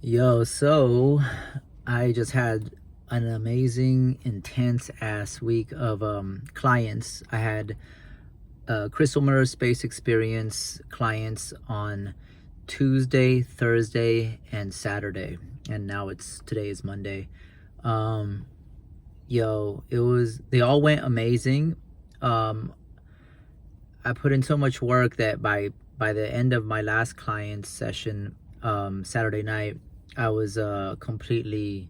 Yo, so I just had an amazing, intense ass week of clients. I had Crystal Mirror Space Experience clients on Tuesday, Thursday, and Saturday, and now today is Monday. Um, they all went amazing. Um, I put in so much work that by the end of my last client session, Saturday night, I was completely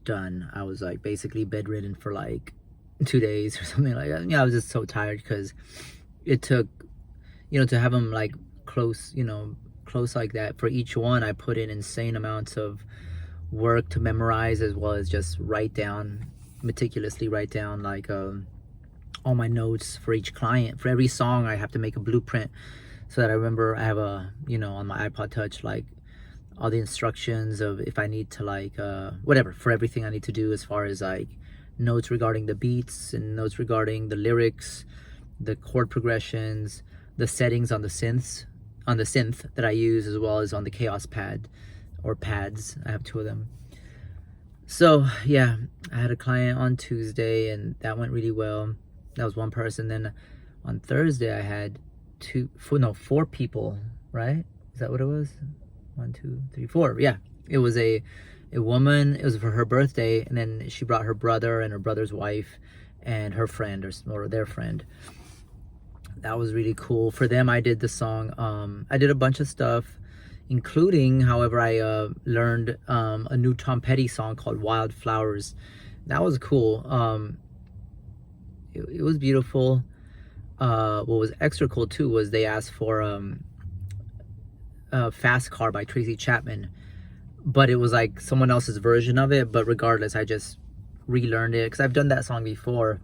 done. I was like basically bedridden for like 2 days or something like that. Yeah, I was just so tired because it took, to have them like close, close like that. For each one, I put in insane amounts of work to memorize, as well as just meticulously write down like all my notes for each client. For every song, I have to make a blueprint so that I remember. I have on my iPod Touch, like all the instructions of if I need to like whatever, for everything I need to do, as far as like notes regarding the beats and notes regarding the lyrics, the chord progressions, the settings on the synth that I use, as well as on the Chaos pad or pads. I have two of them. So yeah, I had a client on Tuesday and that went really well. That was one person. Then on Thursday I had four people, right? Is that what it was? 1, 2, 3, 4. Yeah, it was a woman. It was for her birthday, and then she brought her brother and her brother's wife and her friend, or their friend. That was really cool. For them, I did the song. I did a bunch of stuff, including, however, I learned a new Tom Petty song called Wildflowers. That was cool. It was beautiful. What was extra cool too was they asked for Fast Car by Tracy Chapman, but it was like someone else's version of it. But regardless, I just relearned it because I've done that song before.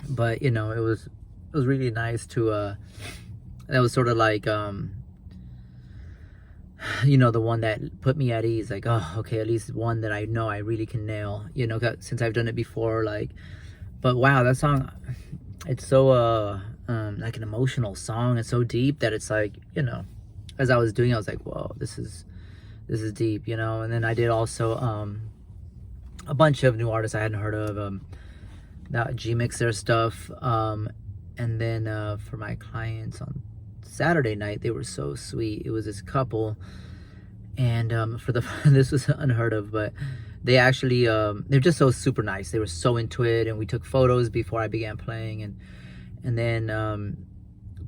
But it was really nice to that was sort of like the one that put me at ease, like, oh, okay, at least one that I know I really can nail, since I've done it before. Like, but wow, that song, it's so like an emotional song. It's so deep that it's like, as I was doing it, I was like, whoa, this is deep, and then I did also a bunch of new artists I hadn't heard of, that G-Mixer stuff, and then for my clients on Saturday night, they were so sweet. It was this couple, and this was unheard of, but they actually they're just so super nice. They were so into it, and we took photos before I began playing, and then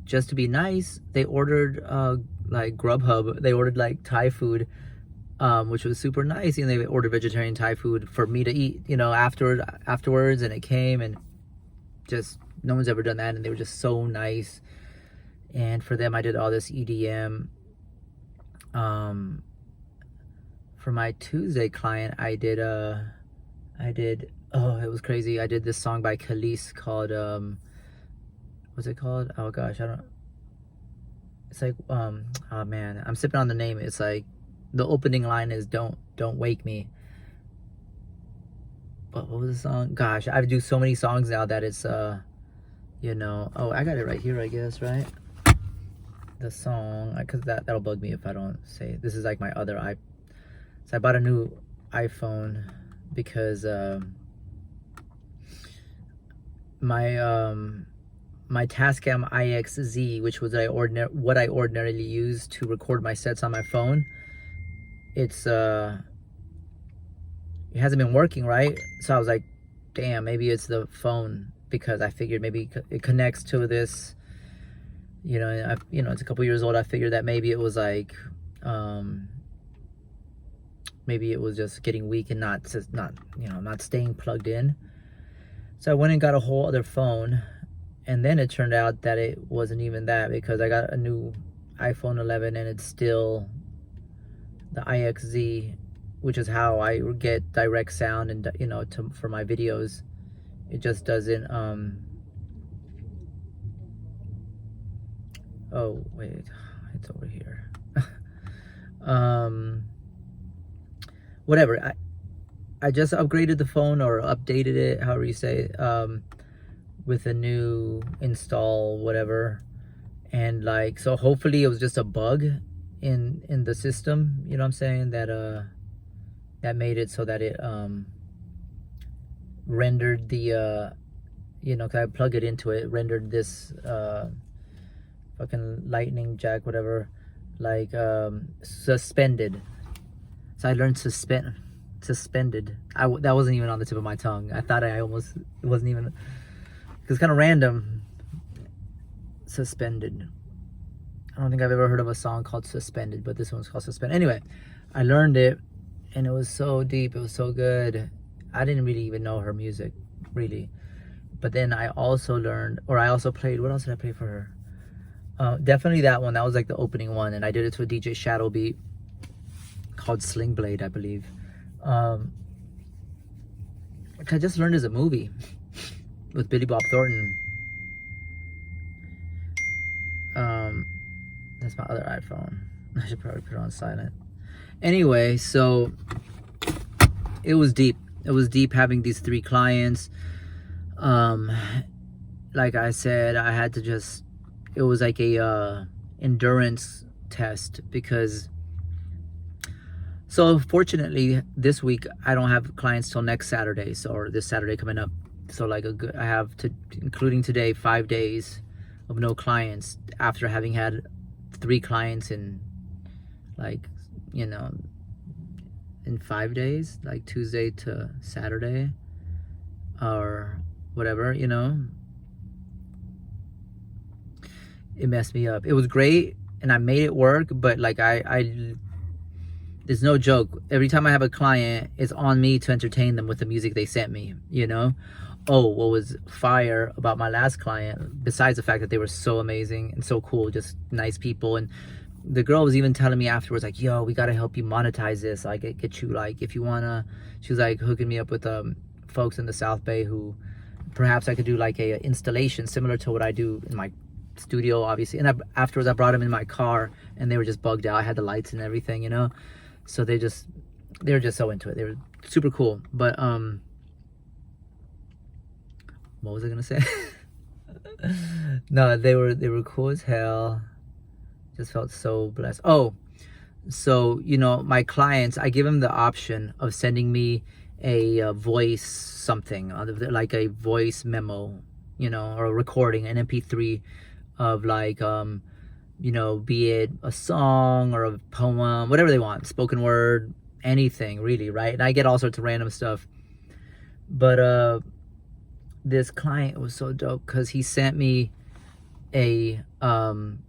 just to be nice, they ordered like Grubhub. They ordered like Thai food, which was super nice. They ordered vegetarian Thai food for me to eat, afterwards, and it came, and just no one's ever done that, and they were just so nice. And for them, I did all this EDM. For my Tuesday client, I did oh, it was crazy. I did this song by Khalees called what's it called? Oh gosh, it's like oh man, I'm sipping on the name. It's like the opening line is don't wake me. But what was the song? Gosh, I do so many songs now that it's oh, I got it right here, I guess, right? The song, because that'll bug me if I don't say it. This is like my other so I bought a new iPhone because my Tascam IXZ, which was what I ordinarily use to record my sets on my phone, it hasn't been working right. So I was like, damn, maybe it's the phone, because I figured maybe it connects to this, it's a couple years old. I figured that maybe it was like maybe it was just getting weak and not staying plugged in. So I went and got a whole other phone, and then it turned out that it wasn't even that, because I got a new iPhone 11 and it's still the IXZ, which is how I get direct sound and for my videos. It just doesn't oh wait, it's over here. Whatever, I just upgraded the phone, or updated it, however you say, with a new install, whatever. And like, so hopefully it was just a bug, in the system, you know what I'm saying, that made it so that it rendered the cause I plug it into it, rendered this fucking lightning jack, whatever, like suspended. So I learned suspended. That wasn't even on the tip of my tongue. I thought it wasn't even, because it's kind of random. Suspended. I don't think I've ever heard of a song called Suspended, but this one's called Suspended. Anyway, I learned it, and it was so deep. It was so good. I didn't really even know her music, really. But then I also played, what else did I play for her? Definitely that one. That was like the opening one, and I did it to a DJ Shadow beat called Sling Blade, I believe. Which I just learned as a movie with Billy Bob Thornton. That's my other iPhone. I should probably put it on silent. Anyway, so it was deep. It was deep having these 3 clients. Like I said, I had to just, it was like a endurance test, because so fortunately this week I don't have clients till next Saturday, or this Saturday coming up. So like I have to, including today, 5 days of no clients after having had 3 clients in, like, in 5 days, like Tuesday to Saturday or whatever, It messed me up. It was great and I made it work, but like there's no joke. Every time I have a client, it's on me to entertain them with the music they sent me, Oh, what was fire about my last client, besides the fact that they were so amazing and so cool, just nice people. And the girl was even telling me afterwards, like, yo, we got to help you monetize this. Like, get you, like, if you want to, she was like hooking me up with folks in the South Bay who perhaps I could do like a installation similar to what I do in my studio, obviously. And afterwards I brought them in my car and they were just bugged out. I had the lights and everything, So they were just so into it. They were super cool. But what was I gonna say? No, they were cool as hell. Just felt so blessed. Oh, so my clients, I give them the option of sending me a voice something, like a voice memo, or a recording, an MP3 of like be it a song or a poem, whatever they want, spoken word, anything really, right? And I get all sorts of random stuff. But this client was so dope because he sent me a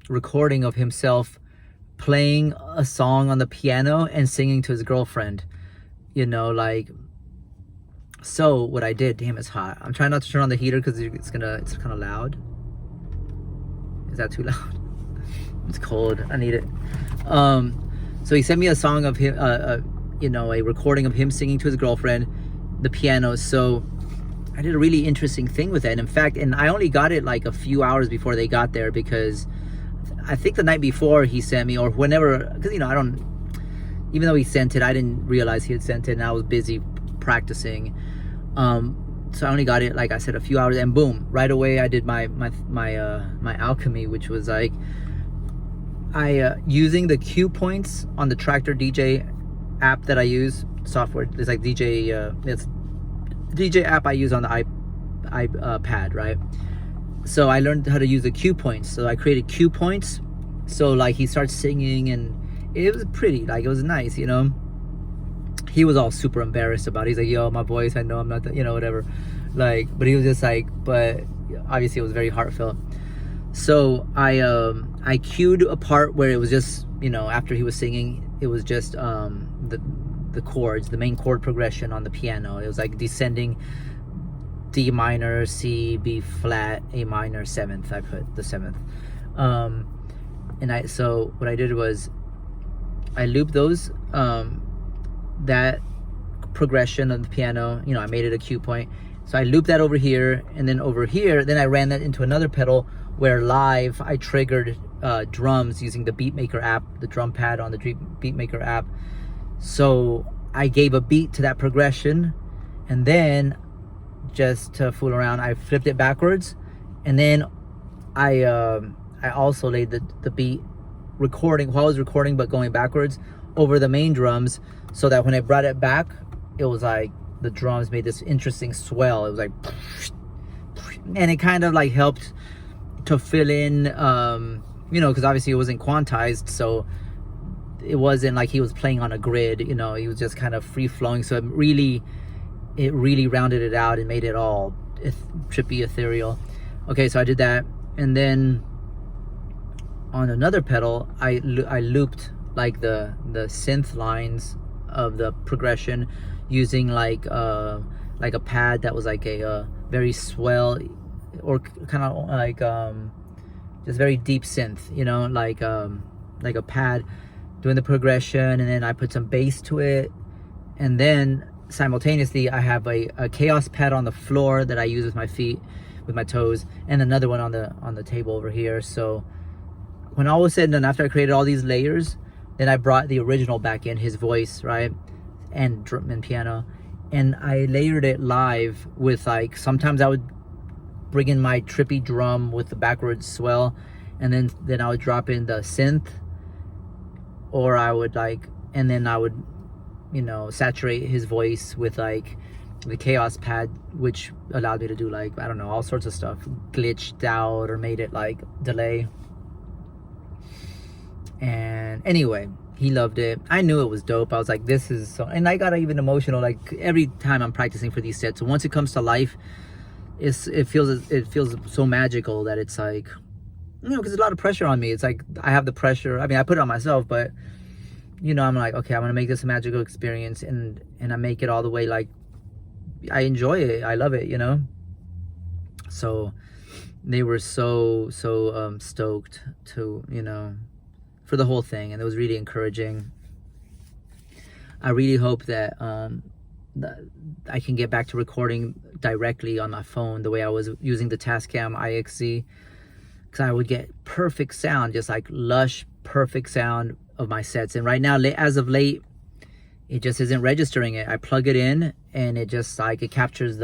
recording of himself playing a song on the piano and singing to his girlfriend, like. So what I did, damn, it's hot. I'm trying not to turn on the heater because it's kind of loud. Is that too loud? It's cold. I need it. So he sent me a song of him, a recording of him singing to his girlfriend, the piano. So I did a really interesting thing with that. And in fact, and I only got it like a few hours before they got there, because I think the night before he sent me, or whenever, because I don't, even though he sent it, I didn't realize he had sent it, and I was busy practicing. So I only got it, like I said, a few hours, and boom, right away I did my alchemy, which was like using the cue points on the Tractor DJ app that I use, software. It's like it's DJ app I use on the iPad, right? So I learned how to use the cue points. So I created cue points. So like he starts singing and it was pretty, like it was nice, He was all super embarrassed about it. He's like, yo, my voice, I know I'm not, whatever. Like, but he was just like, but obviously it was very heartfelt. So I cued a part where it was just, after he was singing, it was just the chords, the main chord progression on the piano. It was like descending D minor, C, B flat, A minor, 7th. I put the 7th. So what I did was I looped those, that progression of the piano, I made it a cue point. So I looped that over here, and then over here, then I ran that into another pedal where live I triggered drums using the Beatmaker app, the drum pad on the Beatmaker app. So I gave a beat to that progression, and then just to fool around, I flipped it backwards, and then I also laid the beat recording, while I was recording but going backwards over the main drums, so that when I brought it back, it was like the drums made this interesting swell. It was like, and it kind of like helped to fill in, you know, because obviously it wasn't quantized, so it wasn't like he was playing on a grid, you know, he was just kind of free flowing. So it really rounded it out and made it all trippy, ethereal. Okay, so I did that, and then on another pedal, I looped like the synth lines of the progression using like a pad that was like a very swell, or kind of like just very deep synth, you know, like a pad doing the progression, and then I put some bass to it, and then simultaneously I have a chaos pad on the floor that I use with my feet, with my toes, and another one on the table over here. So when all was said and done, after I created all these layers, then I brought the original back in, his voice, right, and drum and piano, and I layered it live with, like, sometimes I would bring in my trippy drum with the backwards swell, and then I would drop in the synth, or I would and then I would, you know, saturate his voice with like the chaos pad, which allowed me to do, like, I don't know, all sorts of stuff, glitched out or made it like delay. And anyway, he loved it. I knew it was dope. I was like, this is so, and I got even emotional like every time I'm practicing for these sets. So once it comes to life, it feels so magical that it's like, you know, because there's a lot of pressure on me. It's like I have the pressure. I mean, I put it on myself, but you know, I'm like, okay, I'm gonna make this a magical experience, and I make it all the way, like, I enjoy it, I love it, you know. So they were so stoked to, you know, for the whole thing, and it was really encouraging. I really hope that I can get back to recording directly on my phone the way I was using the Tascam IXZ, because I would get perfect sound, just like lush, perfect sound of my sets. And right now, as of late, it just isn't registering it. I plug it in, and it just like, it captures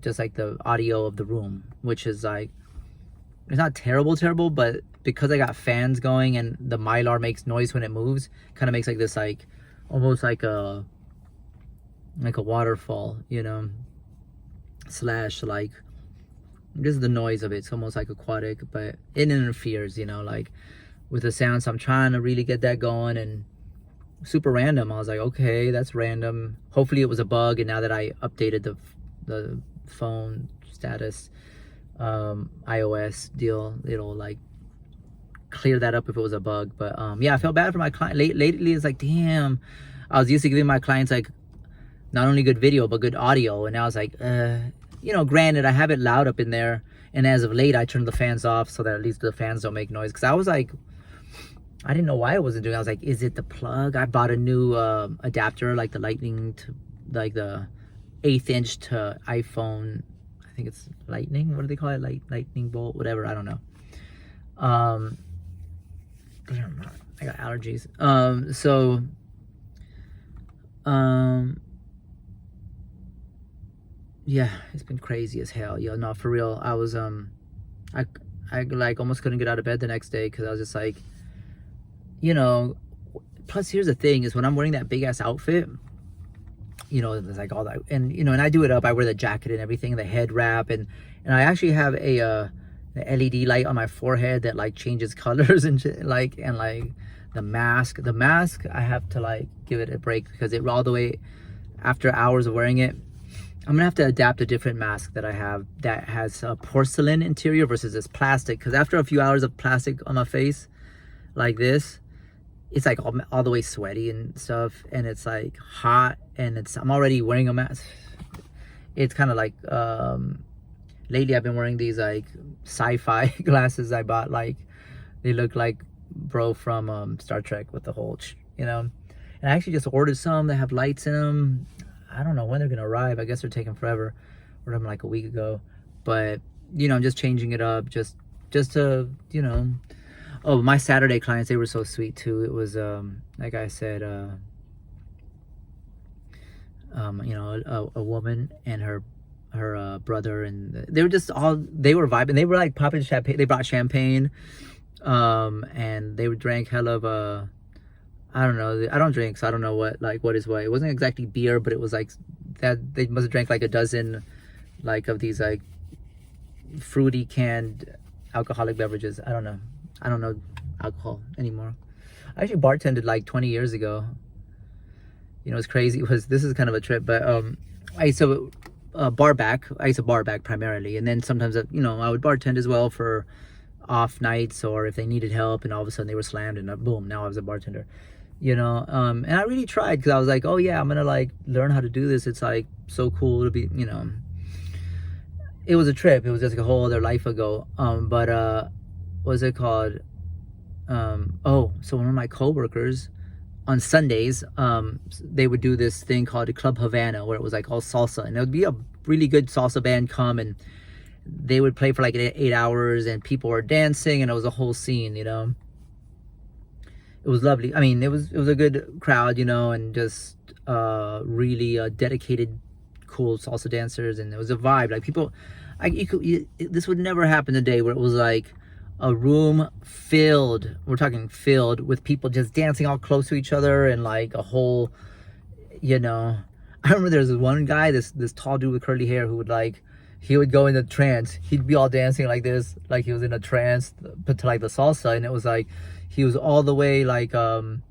just like the audio of the room, which is like, it's not terrible, but because I got fans going and the Mylar makes noise when it moves, kind of makes like this, like almost like a waterfall, you know, slash like, this is the noise of it. It's almost like aquatic, but it interferes, you know, like with the sound. So I'm trying to really get that going, and super random. I was like, okay, that's random. Hopefully it was a bug, and now that I updated the phone status, iOS deal, it'll like clear that up if it was a bug. But yeah, I felt bad for my client. Lately it's like, damn, I was used to giving my clients like not only good video but good audio, and now it's like, you know, granted, I have it loud up in there, and as of late I turned the fans off so that at least the fans don't make noise, because I was like, I didn't know why it wasn't doing it. I was like, is it the plug? I bought a new adapter, like the lightning to, like the 1/8 inch to iPhone, I think it's lightning, what do they call it, lightning bolt, whatever, I don't know. I got allergies. Yeah, it's been crazy as hell. Yo, no, for real. I was I like almost couldn't get out of bed the next day, because I was just like, you know, plus here's the thing is, when I'm wearing that big ass outfit, you know, there's like all that, and you know, and I do it up, I wear the jacket and everything, the head wrap, and I actually have a LED light on my forehead that like changes colors and shit, like, and like the mask I have to like give it a break, because it all the way after hours of wearing it, I'm gonna have to adapt a different mask that I have that has a porcelain interior versus this plastic, because after a few hours of plastic on my face like this, it's like all the way sweaty and stuff, and it's like hot, and I'm already wearing a mask. It's kind of like lately I've been wearing these like sci-fi glasses I bought, like they look like bro from Star Trek with the whole, you know, and I actually just ordered some that have lights in them. I don't know when they're gonna arrive. I guess they're taking forever. Ordered them like a week ago, but you know, I'm just changing it up just to, you know. Oh, my Saturday clients, they were so sweet too. It was like I said, you know, a woman and her brother, and they were just they were vibing. They were like popping champagne. They brought champagne. And they would drank hell of I don't know. I don't drink, so I don't know what is what. It wasn't exactly beer, but it was like that. They must have drank like a dozen, like of these like fruity canned alcoholic beverages. I don't know. I don't know alcohol anymore. I actually bartended like 20 years ago. You know, it's crazy. This is kind of a trip, but I used to bar back. I used to bar back primarily, and then sometimes you know, I would bartend as well for off nights, or if they needed help and all of a sudden they were slammed, and boom, now I was a bartender. You know, and I really tried, because I was like, oh yeah, I'm gonna like learn how to do this. It's like so cool to be, you know. It was a trip. It was just like a whole other life ago. But what's it called? Oh, so one of my coworkers on Sundays, they would do this thing called Club Havana, where it was like all salsa, and it would be a really good salsa band come, and they would play for like 8 hours, and people were dancing, and it was a whole scene, you know. It was lovely. I mean, it was a good crowd, you know, and just really dedicated, cool salsa dancers, and it was a vibe. Like people, this would never happen today, where it was like a room filled. We're talking filled with people just dancing all close to each other, and like a whole, you know. I remember there was this one guy, this tall dude with curly hair, who would like, he would go into trance. He'd be all dancing like this, like he was in a trance, but to like the salsa, and it was like he was all the way like everyone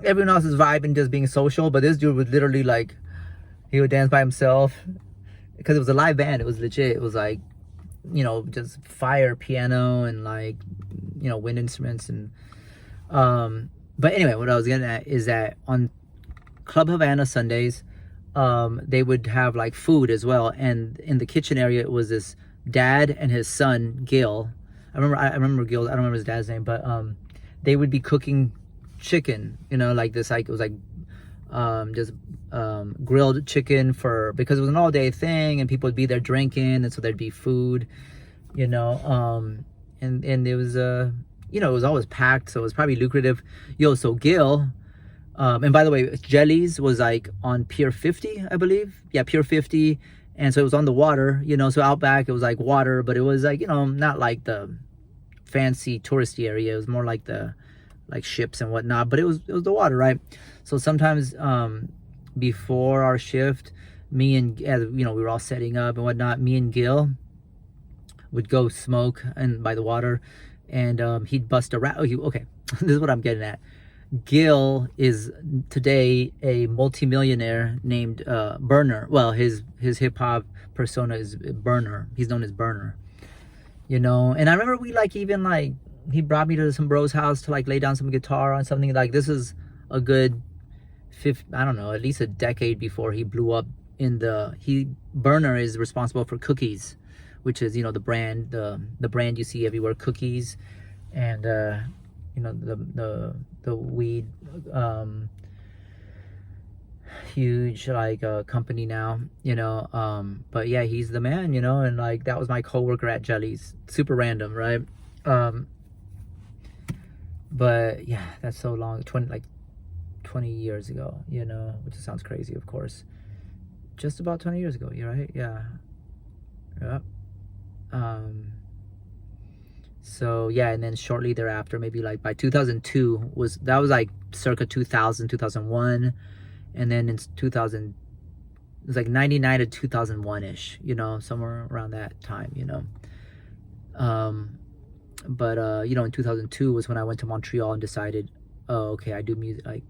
else is vibing, just being social, but this dude would literally like, he would dance by himself, because it was a live band. It was legit. It was like, you know, just fire piano and like, you know, wind instruments. And but anyway, what I was getting at is that on Club Havana Sundays, they would have like food as well, and in the kitchen area it was this dad and his son Gil. I remember Gil. I don't remember his dad's name, but they would be cooking chicken, you know, like this, like it was like just grilled chicken, because it was an all-day thing, and people would be there drinking, and so there'd be food, you know. And it was you know, it was always packed, so it was probably lucrative. So Gil, and by the way, Jelly's was like on Pier 50, I believe. Yeah, Pier 50. And so it was on the water, you know, so out back it was like water, but it was like, you know, not like the fancy touristy area. It was more like the ships and whatnot, but it was the water, right? So sometimes before our shift, me and, you know, we were all setting up and whatnot, me and Gil would go smoke and by the water, and he'd bust a rat. Okay, this is what I'm getting at. Gil is today a multimillionaire named Burner. Well, his hip hop persona is Burner. He's known as Burner, you know. And I remember we like, even like, he brought me to some bro's house to like lay down some guitar on something. Like, this is a good I don't know, at least a decade before he blew up in Burner is responsible for Cookies, which is, you know, the brand you see everywhere, Cookies, and you know, the weed huge like company now, you know. But yeah, he's the man, you know. And like, that was my coworker at Jelly's. Super random, right? But yeah, that's so long, 20 years ago, you know, which sounds crazy, of course. Just about 20 years ago, you're right. Yeah. So yeah, and then shortly thereafter, maybe like by 2002 was like circa 2000, 2001, and then in 2000, it was like 99 to 2001 ish, you know, somewhere around that time, you know. But you know, in 2002 was when I went to Montreal and decided, oh, okay, I do music. Like,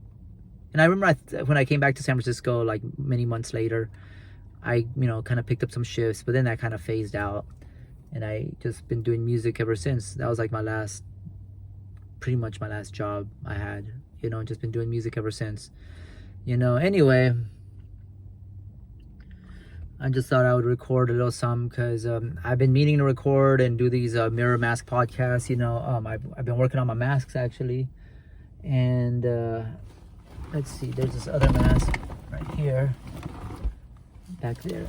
and I remember when I came back to San Francisco, like many months later, I, you know, kind of picked up some shifts, but then that kind of phased out, and I just been doing music ever since. That was like pretty much my last job I had, you know, just been doing music ever since, you know. Anyway, I just thought I would record a little something, because I've been meaning to record and do these Mirror Mask podcasts, you know. I've been working on my masks actually, and let's see, there's this other mask right here, back there.